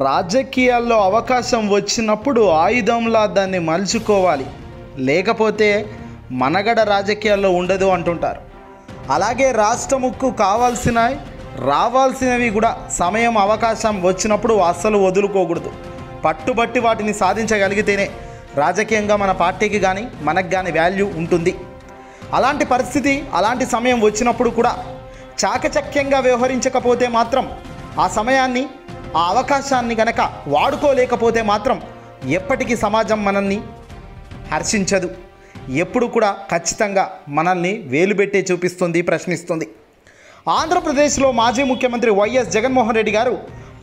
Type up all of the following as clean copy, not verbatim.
రాజకీయాల్లో అవకాశం వచ్చినప్పుడు ఆయుధంలా దాన్ని మలుచుకోవాలి, లేకపోతే మనగడ రాజకీయాల్లో ఉండదు అంటుంటారు. అలాగే రాష్ట్రముకు రావాల్సినవి కూడా సమయం అవకాశం వచ్చినప్పుడు అస్సలు వదులుకోకూడదు. పట్టుబట్టి వాటిని సాధించగలిగితేనే రాజకీయంగా మన పార్టీకి కానీ మనకు కానీ వాల్యూ ఉంటుంది. అలాంటి పరిస్థితి అలాంటి సమయం వచ్చినప్పుడు కూడా చాకచక్యంగా వ్యవహరించకపోతే మాత్రం ఆ సమయాన్ని ఆ అవకాశాన్ని గనక వాడుకోలేకపోతే మాత్రం ఎప్పటికీ సమాజం మనల్ని హర్షించదు. ఎప్పుడు కూడా ఖచ్చితంగా మనల్ని వేలుబెట్టే చూపిస్తుంది, ప్రశ్నిస్తుంది. ఆంధ్రప్రదేశ్లో మాజీ ముఖ్యమంత్రి వైఎస్ జగన్మోహన్ రెడ్డి గారు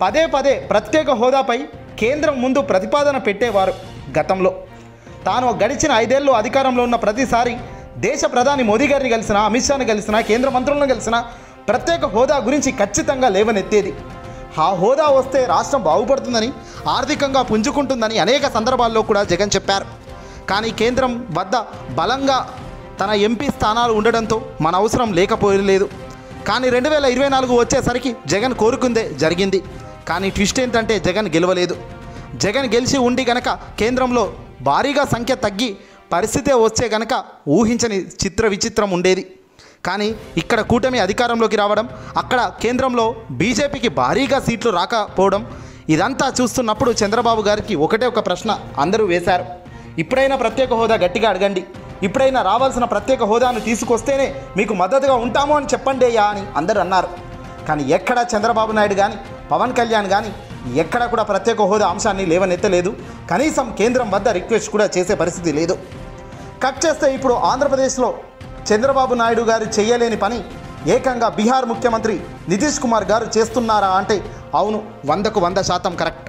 పదే ప్రత్యేక హోదాపై కేంద్రం ముందు ప్రతిపాదన పెట్టేవారు. గతంలో తాను గడిచిన 5 ఏళ్ళు అధికారంలో ఉన్న ప్రతిసారి దేశ ప్రధాని మోదీ గారిని కలిసినా, అమిత్ షాని కలిసినా, కేంద్ర మంత్రులను కలిసినా ప్రత్యేక హోదా గురించి ఖచ్చితంగా లేవనెత్తేది. ఆ హోదా వస్తే రాష్ట్రం బాగుపడుతుందని, ఆర్థికంగా పుంజుకుంటుందని అనేక సందర్భాల్లో కూడా జగన్ చెప్పారు. కానీ కేంద్రం వద్ద బలంగా తన ఎంపీ స్థానాలు ఉండడంతో మన అవసరం లేకపోలేదు. కానీ 2024 వచ్చేసరికి జగన్ కోరుకుందే జరిగింది. కానీ ట్విస్ట్ ఏంటంటే జగన్ గెలవలేదు. జగన్ గెలిచి ఉండి గనక కేంద్రంలో భారీగా సంఖ్య తగ్గి పరిస్థితే వస్తే గనక ఊహించని విచిత్రం ఉండేది. కానీ ఇక్కడ కూటమి అధికారంలోకి రావడం, అక్కడ కేంద్రంలో బీజేపీకి భారీగా సీట్లు రాకపోవడం, ఇదంతా చూస్తున్నప్పుడు చంద్రబాబు గారికి ఒకటే ఒక ప్రశ్న అందరూ వేశారు. ఇప్పుడైనా ప్రత్యేక హోదా గట్టిగా అడగండి, ఇప్పుడైనా రావాల్సిన ప్రత్యేక హోదాను తీసుకొస్తేనే మీకు మద్దతుగా ఉంటాము అని చెప్పండి అయ్యా అని అందరూ అన్నారు. కానీ ఎక్కడ చంద్రబాబు నాయుడు కానీ పవన్ కళ్యాణ్ కానీ ఎక్కడ కూడా ప్రత్యేక హోదా అంశాన్ని లేవనెత్తలేదు. కనీసం కేంద్రం వద్ద రిక్వెస్ట్ కూడా చేసే పరిస్థితి లేదు. కట్ చేస్తే ఇప్పుడు ఆంధ్రప్రదేశ్లో చంద్రబాబు నాయుడు గారు చేయలేని పని ఏకంగా బీహార్ ముఖ్యమంత్రి నితీష్ కుమార్ గారు చేస్తున్నారా అంటే అవును, 100% కరెక్ట్.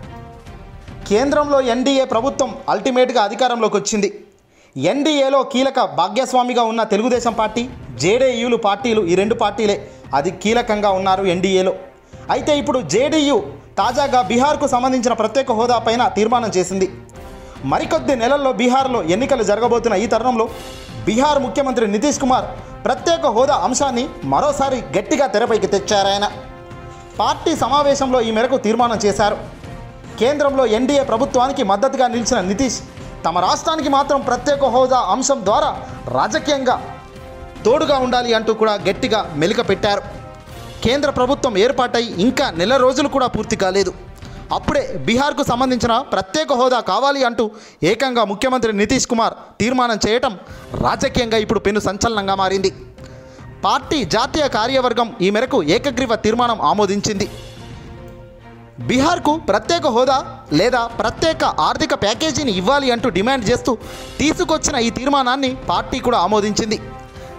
కేంద్రంలో ఎన్డీఏ ప్రభుత్వం అల్టిమేట్గా అధికారంలోకి వచ్చింది. ఎన్డీఏలో కీలక భాగ్యస్వామిగా ఉన్న తెలుగుదేశం పార్టీ, జేడీయూలు పార్టీలు, ఈ 2 పార్టీలే అది కీలకంగా ఉన్నారు ఎన్డీఏలో. అయితే ఇప్పుడు జేడీయూ తాజాగా బీహార్కు సంబంధించిన ప్రత్యేక హోదా పైన తీర్మానం చేసింది. మరికొద్ది నెలల్లో బీహార్లో ఎన్నికలు జరగబోతున్న ఈ తరుణంలో బీహార్ ముఖ్యమంత్రి నితీష్ కుమార్ ప్రత్యేక హోదా అంశాన్ని మరోసారి గట్టిగా తెరపైకి తెచ్చారాయన. పార్టీ సమావేశంలో ఈ మేరకు తీర్మానం చేశారు. కేంద్రంలో ఎన్డీఏ ప్రభుత్వానికి మద్దతుగా నిలిచిన నితీష్ తమ రాష్ట్రానికి మాత్రం ప్రత్యేక హోదా అంశం ద్వారా రాజకీయంగా తోడుగా ఉండాలి అంటూ కూడా గట్టిగా మెలిక పెట్టారు. కేంద్ర ప్రభుత్వం ఏర్పాటై ఇంకా నెల రోజులు కూడా పూర్తి కాలేదు. అప్పుడే బీహార్కు సంబంధించిన ప్రత్యేక హోదా కావాలి అంటూ ఏకంగా ముఖ్యమంత్రి నితీష్ కుమార్ తీర్మానం చేయటం రాజకీయంగా ఇప్పుడు పెను సంచలనంగా మారింది. పార్టీ జాతీయ కార్యవర్గం ఈ మేరకు ఏకగ్రీవ తీర్మానం ఆమోదించింది. బీహార్కు ప్రత్యేక హోదా లేదా ప్రత్యేక ఆర్థిక ప్యాకేజీని ఇవ్వాలి అంటూ డిమాండ్ చేస్తూ తీసుకొచ్చిన ఈ తీర్మానాన్ని పార్టీ కూడా ఆమోదించింది.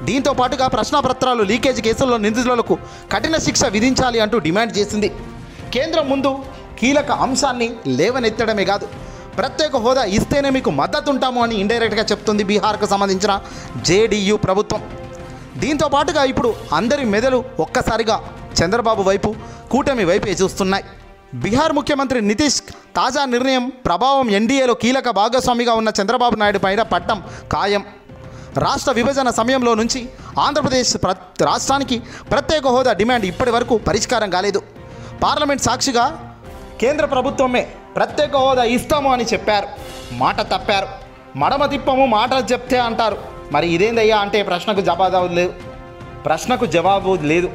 దీంతో పాటుగా ప్రశ్నాపత్రాలు లీకేజ్ కేసుల్లో నిందితులకు కఠిన శిక్ష విధించాలి అంటూ డిమాండ్ చేసింది. కేంద్రం ముందు కీలక అంశాన్ని లేవనెత్తడమే కాదు, ప్రత్యేక హోదా ఇస్తేనే మీకు మద్దతు ఉంటాము అని ఇండైరెక్ట్గా చెప్తుంది బీహార్కు సంబంధించిన జేడీయూ ప్రభుత్వం. దీంతో పాటుగా ఇప్పుడు అందరి మెదలు ఒక్కసారిగా చంద్రబాబు వైపు, కూటమి వైపే చూస్తున్నాయి. బీహార్ ముఖ్యమంత్రి నితీష్ తాజా నిర్ణయం ప్రభావం ఎన్డీఏలో కీలక భాగస్వామిగా ఉన్న చంద్రబాబు నాయుడు పైన పట్టం ఖాయం. రాష్ట్ర విభజన సమయంలో నుంచి ఆంధ్రప్రదేశ్ రాష్ట్రానికి ప్రత్యేక హోదా డిమాండ్ ఇప్పటి వరకు పరిష్కారం కాలేదు. పార్లమెంట్ సాక్షిగా కేంద్ర ప్రభుత్వమే ప్రత్యేక హోదా ఇస్తాము అని చెప్పారు, మాట తప్పారు. మడమ తిప్పము మాట చెప్తే అంటారు. మరి ఇదేందయ్యా అంటే ప్రశ్నకు జవాబు లేదు.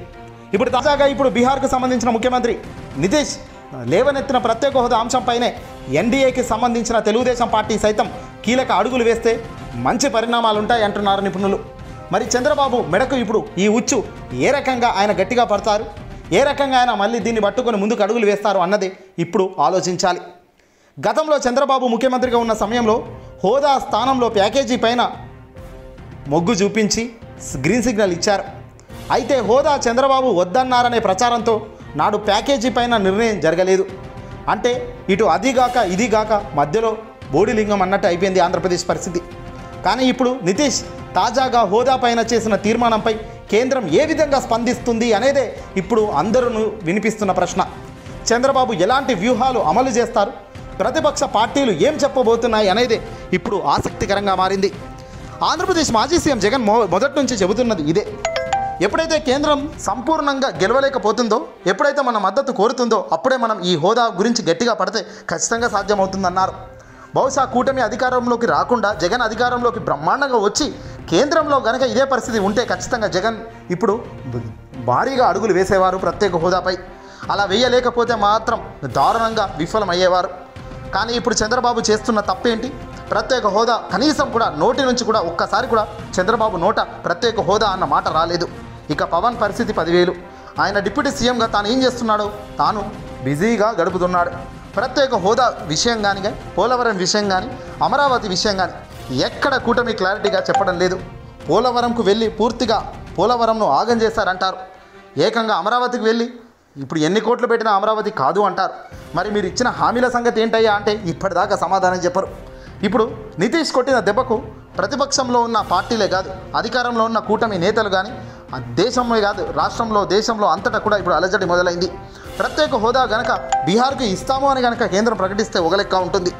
ఇప్పుడు తాజాగా బీహార్కు సంబంధించిన ముఖ్యమంత్రి నితీష్ లేవనెత్తిన ప్రత్యేక హోదా అంశంపైనే ఎన్డీఏకి సంబంధించిన తెలుగుదేశం పార్టీ సైతం కీలక అడుగులు వేస్తే మంచి పరిణామాలు ఉంటాయి అంటున్నారు నిపుణులు. మరి చంద్రబాబు మెడకు ఇప్పుడు ఈ ఉచ్చు ఏ రకంగా ఆయన గట్టిగా పడతారు, ఏ రకంగా ఆయన మళ్ళీ దీన్ని పట్టుకొని ముందుకు అడుగులు వేస్తారు అన్నది ఇప్పుడు ఆలోచించాలి. గతంలో చంద్రబాబు ముఖ్యమంత్రిగా ఉన్న సమయంలో హోదా స్థానంలో ప్యాకేజీ పైన మొగ్గు చూపించి గ్రీన్ సిగ్నల్ ఇచ్చారు. అయితే హోదా చంద్రబాబు వద్దన్నారనే ప్రచారంతో నాడు ప్యాకేజీ పైన నిర్ణయం జరగలేదు. అంటే ఇటు అదిగాక ఇదిగాక మధ్యలో బోడిలింగం అన్నట్టు అయిపోయింది ఆంధ్రప్రదేశ్ పరిస్థితి. కానీ ఇప్పుడు నితీష్ తాజాగా హోదా పైన చేసిన తీర్మానంపై కేంద్రం ఏ విధంగా స్పందిస్తుంది అనేదే ఇప్పుడు అందరూ వినిపిస్తున్న ప్రశ్న. చంద్రబాబు ఎలాంటి వ్యూహాలు అమలు చేస్తారు, ప్రతిపక్ష పార్టీలు ఏం చెప్పబోతున్నాయి అనేదే ఇప్పుడు ఆసక్తికరంగా మారింది. ఆంధ్రప్రదేశ్ మాజీ సీఎం జగన్ మొదటి నుంచి చెబుతున్నది ఇదే. ఎప్పుడైతే కేంద్రం సంపూర్ణంగా గెలవలేకపోతుందో, ఎప్పుడైతే మన మద్దతు కోరుతుందో అప్పుడే మనం ఈ హోదా గురించి గట్టిగా పడితే ఖచ్చితంగా సాధ్యమవుతుందన్నారు. బహుశా కూటమి అధికారంలోకి రాకుండా జగన్ అధికారంలోకి బ్రహ్మాండంగా వచ్చి కేంద్రంలో కనుక ఇదే పరిస్థితి ఉంటే ఖచ్చితంగా జగన్ ఇప్పుడు భారీగా అడుగులు వేసేవారు ప్రత్యేక హోదాపై. అలా వేయలేకపోతే మాత్రం దారుణంగా విఫలమయ్యేవారు. కానీ ఇప్పుడు చంద్రబాబు చేస్తున్న తప్పేంటి? ప్రత్యేక హోదా కనీసం కూడా నోటి నుంచి కూడా ఒక్కసారి కూడా చంద్రబాబు నోట ప్రత్యేక హోదా అన్న మాట రాలేదు. ఇక పవన్ పరిస్థితి 10,000. ఆయన డిప్యూటీ సీఎంగా తాను ఏం చేస్తున్నాడో తాను బిజీగా గడుపుతున్నాడు. ప్రత్యేక హోదా విషయం కానీ, పోలవరం విషయం కానీ, అమరావతి విషయం కానీ ఎక్కడ కూటమి క్లారిటీగా చెప్పడం లేదు. పోలవరంకు వెళ్ళి పూర్తిగా పోలవరంను ఆగం చేశారంటారు. ఏకంగా అమరావతికి వెళ్ళి ఇప్పుడు ఎన్ని కోట్లు పెట్టినా అమరావతి కాదు అంటారు. మరి మీరు ఇచ్చిన హామీల సంగతి ఏంటయ్యా అంటే ఇప్పటిదాకా సమాధానం చెప్పరు. ఇప్పుడు నితీష్ కొట్టిన దెబ్బకు ప్రతిపక్షంలో ఉన్న పార్టీలే కాదు, అధికారంలో ఉన్న కూటమి నేతలు కానీ దేశంలో కాదు రాష్ట్రంలో దేశంలో అంతటా కూడా ఇప్పుడు అలజడి మొదలైంది. ప్రత్యేక హోదా గనక బీహార్కు ఇస్తాము అని కనుక కేంద్రం ప్రకటిస్తే ఒక లెక్క ఉంటుంది,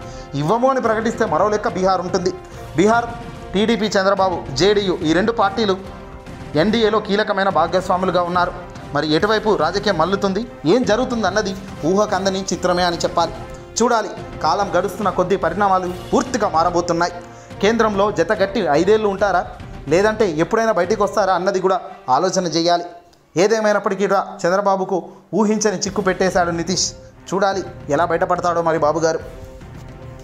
ఇవ్వము అని ప్రకటిస్తే మరో లెక్క బీహార్ ఉంటుంది. బీహార్ టీడీపీ చంద్రబాబు జేడీయూ ఈ రెండు పార్టీలు ఎన్డీఏలో కీలకమైన భాగస్వాములుగా ఉన్నారు. మరి ఎటువైపు రాజకీయం మల్లుతుంది, ఏం జరుగుతుంది అన్నది ఊహకందని చిత్రమే అని చెప్పాలి. చూడాలి. కాలం గడుస్తున్న కొద్దీ పరిణామాలు పూర్తిగా మారబోతున్నాయి. కేంద్రంలో జతగట్టి 5 ఏళ్ళు ఉంటారా, లేదంటే ఎప్పుడైనా బయటికి వస్తారా అన్నది కూడా ఆలోచన చేయాలి. ఏదేమైనప్పటికీ కూడా చంద్రబాబుకు ఊహించని చిక్కు పెట్టేశాడు నితీష్. చూడాలి ఎలా బయటపడతాడో మరి బాబుగారు.